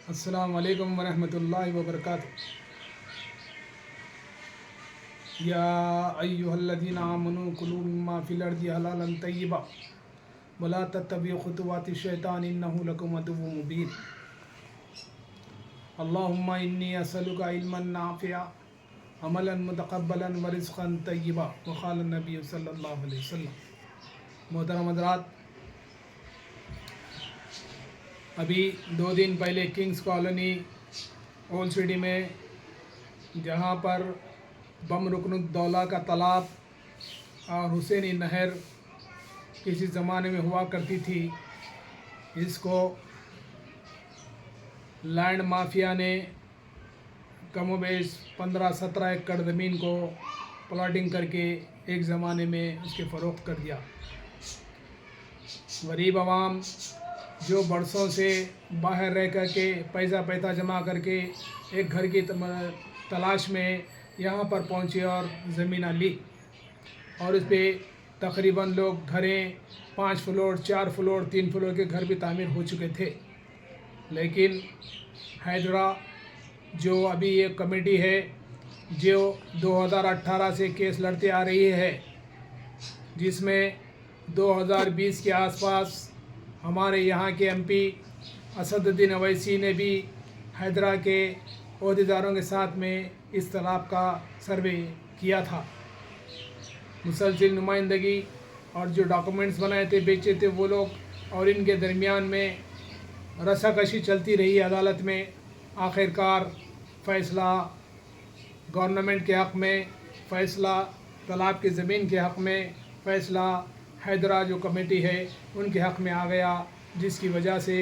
السلام علیکم ورحمۃ اللہ وبرکاتہ۔ یا ایھا الذین آمنوا کلوا مما فی الارض حلالا طیبا ولا تتبعوا خطوات الشیطان انہ لکم عدو مبین۔ اللہم انی اسألک علما نافعا عملا متقبلا ورزقا طیبا وقال النبی صلی اللہ علیہ وسلم۔ محترم حضرات، ابھی 2 دن پہلے کنگز کالونی اولڈ سٹی میں جہاں پر بم رکن الدولہ کا تالاب اور حسینی نہر کسی زمانے میں ہوا کرتی تھی، اس کو لینڈ مافیا نے کم و بیش 15-17 ایکڑ زمین کو پلاٹنگ کر کے ایک زمانے میں اس کے فروخت کر دیا۔ غریب عوام جو برسوں سے باہر رہ کر کے پیسہ جمع کر کے ایک گھر کی تلاش میں یہاں پر پہنچے اور زمینیں لی، اور اس پہ تقریباً لوگ گھریں 5 فلور 4 فلور 3 فلور کے گھر بھی تعمیر ہو چکے تھے۔ لیکن حیدرا جو ابھی یہ کمیٹی ہے جو 2018 سے کیس لڑتے آ رہی ہے، جس میں 2020 کے آس پاس ہمارے یہاں کے ایم پی اسد الدین اویسی نے بھی حیدرا کے عہدیداروں کے ساتھ میں اس تالاب کا سروے کیا تھا۔ مسلسل نمائندگی اور جو ڈاکومنٹس بنائے تھے بیچے تھے وہ لوگ، اور ان کے درمیان میں رسا کشی چلتی رہی عدالت میں۔ آخرکار فیصلہ گورنمنٹ کے حق میں، فیصلہ تالاب کی زمین کے حق میں، فیصلہ حیدرا جو کمیٹی ہے ان کے حق میں آ گیا، جس کی وجہ سے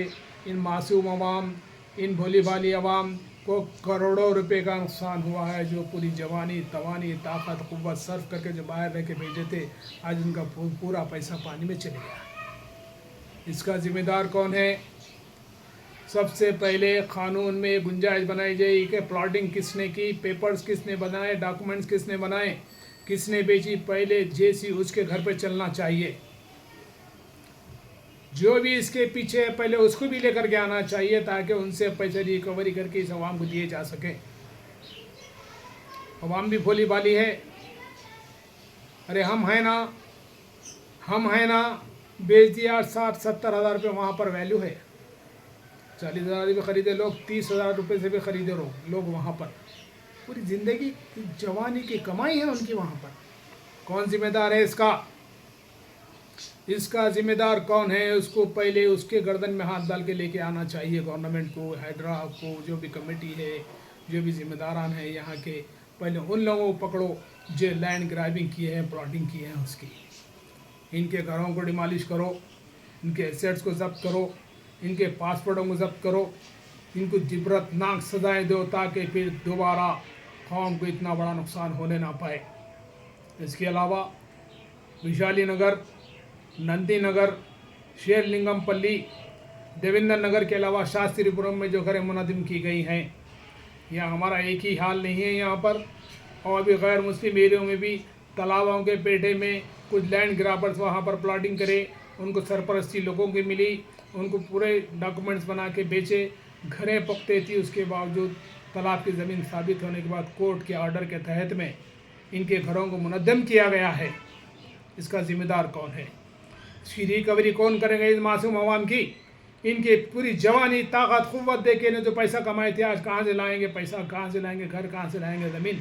ان معصوم عوام، ان بھولی بھالی عوام کو کروڑوں روپے کا نقصان ہوا ہے، جو پوری جوانی توانی طاقت قوت صرف کر کے جو باہر رہ کے بھیجے تھے، آج ان کا پورا پیسہ پانی میں چلے گیا۔ اس کا ذمہ دار کون ہے؟ سب سے پہلے قانون میں گنجائش بنائی جائے کہ پلاٹنگ کس نے کی، پیپرز کس نے بنائے، ڈاکومنٹس کس نے بنائے، کس نے بیچی، پہلے جیسی اس کے گھر پہ چلنا چاہیے۔ جو بھی اس کے پیچھے ہے پہلے اس کو بھی لے کر کے آنا چاہیے، تاکہ ان سے پیسے ریکوری کر کے اس عوام کو دیے جا سکیں۔ عوام بھی بھولی بھالی ہے، ارے ہم ہیں نا بیچ دیا 60-70 ہزار روپے وہاں پر ویلیو ہے، 40 ہزار بھی خریدے لوگ، 30 ہزار روپے سے بھی خریدے لوگ وہاں پر۔ پوری زندگی کی جوانی کی کمائی ہے ان کی وہاں پر۔ کون ذمہ دار ہے اس کا؟ اس کا ذمہ دار کون ہے؟ اس کو پہلے اس کے گردن میں ہاتھ ڈال کے لے کے آنا چاہیے گورنمنٹ کو، حیدرا کو، جو بھی کمیٹی ہے، جو بھی ذمہ داران ہیں یہاں کے، پہلے ان لوگوں کو پکڑو جو لینڈ گرابنگ کیے ہیں، پلاٹنگ کیے ہیں اس کی۔ ان کے گھروں کو ڈیمالش کرو، ان کے ایسیٹس کو ضبط کرو، ان کے پاسپورٹوں کو ضبط کرو، ان کو عبرت ناک سزائیں دو، تاکہ پھر دوبارہ قوم کو اتنا بڑا نقصان ہونے نہ پائے۔ اس کے علاوہ ویشالی نگر، نندی نگر، شیر لنگم پلی، دیویندر نگر کے علاوہ شاستری پورم میں جو گھریں منہدم کی گئی ہیں، یہاں ہمارا ایک ہی حال نہیں ہے یہاں پر، اور بھی غیر مسلم ایریوں میں بھی تالابوں کے پیٹے میں کچھ لینڈ گرابرز وہاں پر پلاٹنگ کرے، ان کو سرپرستی لوگوں کی ملی، ان کو پورے ڈاکومنٹس بنا کے بیچے، گھریں پکتے تھی، اس کے باوجود تالاب کی زمین ثابت ہونے کے بعد کورٹ کے آرڈر کے تحت میں ان کے گھروں کو منہدم کیا گیا ہے۔ اس کا ذمہ دار کون ہے؟ اس کی ریکوری کون کرے گا؟ اس معصوم عوام کی، ان کی پوری جوانی طاقت قوت دے کے جو پیسہ کمائے تھے، آج کہاں سے لائیں گے پیسہ؟ کہاں سے لائیں گے گھر؟ کہاں سے لائیں گے زمین؟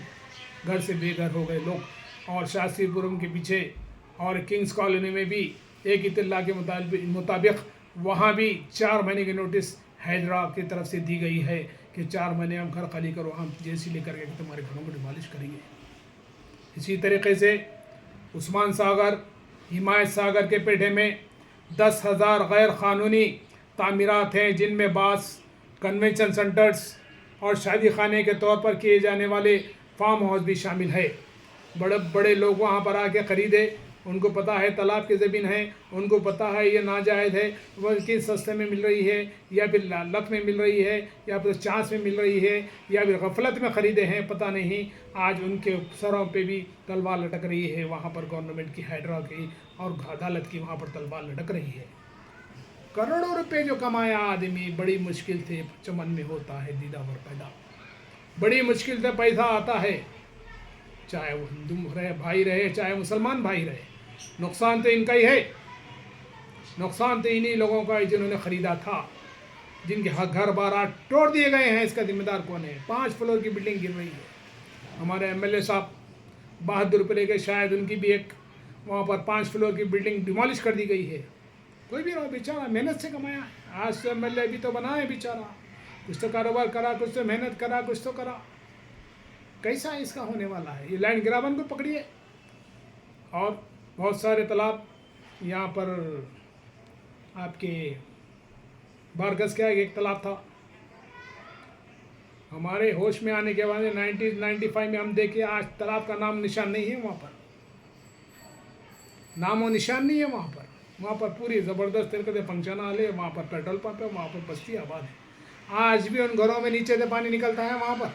گھر سے بے گھر ہو گئے لوگ۔ اور شاستری پورم کے پیچھے اور کنگز کالونی میں بھی ایک اطلاع کے مطابق وہاں بھی 4 مہینے کی نوٹس حیدرا کی طرف سے دی گئی ہے کہ 4 مہینے ہم گھر خالی کرو، ہم جیسی لے کر کے تمہارے گھروں کو ڈیمالش کریں گے۔ اسی طریقے سے عثمان ساگر، حمایت ساگر کے پیٹے میں 10,000 غیر قانونی تعمیرات ہیں، جن میں بعض کنونشن سینٹرز اور شادی خانے کے طور پر کیے جانے والے فارم ہاؤس بھی شامل ہے۔ بڑے بڑے لوگ وہاں پر آ کے خریدے، ان کو پتہ ہے تالاب کی زمین ہے، ان کو پتہ ہے یہ ناجائز ہے، وہ کس سستے میں مل رہی ہے، یا پھر لک میں مل رہی ہے، یا پھر چانس میں مل رہی ہے، یا پھر غفلت میں خریدے ہیں، پتہ نہیں۔ آج ان کے سروں پہ بھی تلوار لٹک رہی ہے، وہاں پر گورنمنٹ کی، حیدرا کی اور عدالت کی وہاں پر تلوار لٹک رہی ہے۔ کروڑوں روپے جو کمایا آدمی بڑی مشکل سے چمن میں ہوتا ہے دیدہ ور پیدا، بڑی مشکل سے پیسہ آتا ہے، چاہے وہ ہندو رہے بھائی رہے چاہے مسلمان بھائی رہے، نقصان تو ان کا ہی ہے، نقصان تو انہی لوگوں کا ہے جنہوں نے خریدا تھا، جن کے گھر بارات توڑ دیے گئے ہیں۔ اس کا ذمہ دار کون ہے؟ 5 فلور کی بلڈنگ گر رہی ہے، ہمارے ایم ایل اے صاحب بہادر پلے کے شاید ان کی بھی ایک وہاں پر 5 فلور کی بلڈنگ ڈیمالش کر دی گئی ہے۔ کوئی بھی رہو بیچارہ محنت سے کمایا ہے، آج تو ایم ایل اے بھی تو بنا ہے بیچارہ، کچھ تو کاروبار کرا، کچھ تو محنت کرا، کچھ تو کرا، کیسا اس کا ہونے والا ہے؟ یہ لینڈ گرابن کو پکڑیے۔ اور بہت سارے تالاب یہاں پر آپ کے بارگس کا ایک تالاب تھا، ہمارے ہوش میں آنے کے بعد 1995 میں ہم دیکھے آج تالاب کا نام نشان نہیں ہے، وہاں پر نام و نشان نہیں ہے، وہاں پر پوری زبردست طریقے سے فنکشن ہال ہے، وہاں پر پیٹرول پمپ ہے، وہاں پر بستی آباد ہے، آج بھی ان گھروں میں نیچے سے پانی نکلتا ہے، وہاں پر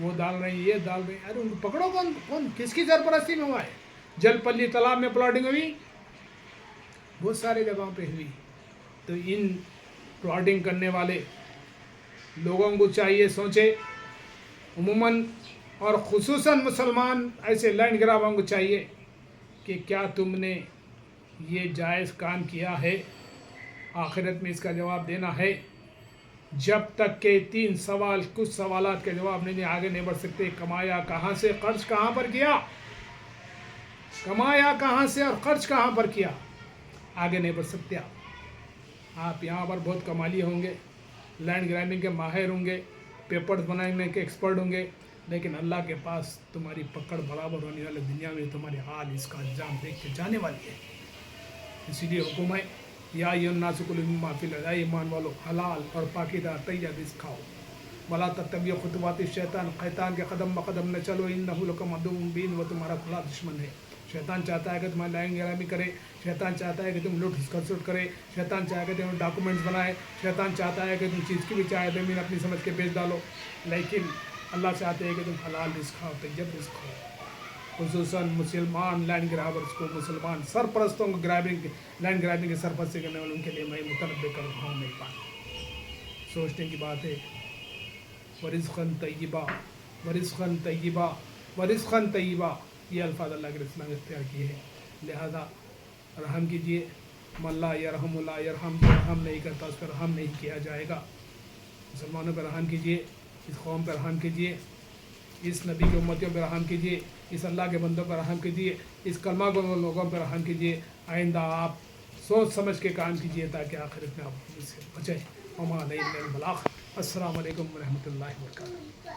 وہ ڈال رہے ہیں، یہ ڈال رہے ہیں، ارے ان کو پکڑو، کون کس کی سرپرستی میں ہوا ہے؟ جل پلی تالاب میں پلاٹنگ ہوئی، بہت سارے جگہوں پہ ہوئی، تو ان پلاٹنگ کرنے والے لوگوں کو چاہیے سوچے، عموماً اور خصوصاً مسلمان ایسے لینڈ گرابوں کو چاہیے کہ کیا تم نے یہ جائز کام کیا ہے؟ آخرت میں اس کا جواب دینا ہے، جب تک کہ 3 سوال کچھ سوالات کے جواب نہیں آگے نہیں بڑھ سکتے۔ کمایا کہاں سے، خرچ کہاں پر کیا، کمایا کہاں سے اور خرچ کہاں پر کیا، آگے نہیں بڑھ سکتے آپ یہاں پر بہت کمالی ہوں گے، لینڈ گرابنگ کے ماہر ہوں گے، پیپرز بنانے کے ایکسپرٹ ہوں گے، لیکن اللہ کے پاس تمہاری پکڑ برابر ہونے والے دنیا میں تمہارے حال اس کا انجام دیکھ کے جانے والی ہے۔ اسی لیے حکم ہے، یا ایھا الناس کلوا مما فی الارض، اے ایمان والو حلال اور پاکیزہ طیب رزق کھاؤ، ولا تتبعوا خطوات الشیطان، شیطان کے قدم بقدم نہ چلو، انہ لکم عدو مبین، وہ تمہارا کھلا دشمن ہے۔ شیطان چاہتا ہے کہ تمہاری لینڈ گرابنگ کرے، شیطان چاہتا ہے کہ تم لوٹ کھسوٹ کرے، شیطان چاہتا ہے کہ تم ڈاکومنٹس بنائے، شیطان چاہتا ہے کہ تم چیز کی بھی چاہے زمین اپنی سمجھ کے بیچ ڈالو، لیکن اللہ چاہتے ہیں کہ تم حلال رزق کھاؤ، طیب رزق کھاؤ۔ خصوصاً مسلمان لینڈ گرابرز کو، مسلمان سرپرستوں کو، لینڈ گرابنگ کے سرپرستی کرنے والوں کے لیے میں متنبع کر رہا ہوں، میری بات سوچنے کی بات ہے۔ ورزقاً طیبہ، ورزقاً طیبہ، ورزقاً طیبہ، یہ الفاظ اللہ کے رسول نے اختیار کیے ہیں، لہذا رحم کیجیے، من لا یرحم لا یرحم، جو رحم نہیں کرتا اس پر رحم نہیں کیا جائے گا۔ مسلمانوں پر رحم کیجیے، اس قوم پر رحم کیجیے، اس نبی کی امتیوں پر رحم کیجیے، اس اللہ کے بندوں پر رحم کیجیے، اس کلمہ گو لوگوں پر رحم کیجیے۔ آئندہ آپ سوچ سمجھ کے کام کیجیے تاکہ آخرت میں آپ اس سے بچیں۔ وما علینا الا البلاغ۔ السلام علیکم ورحمۃ اللہ وبرکاتہ۔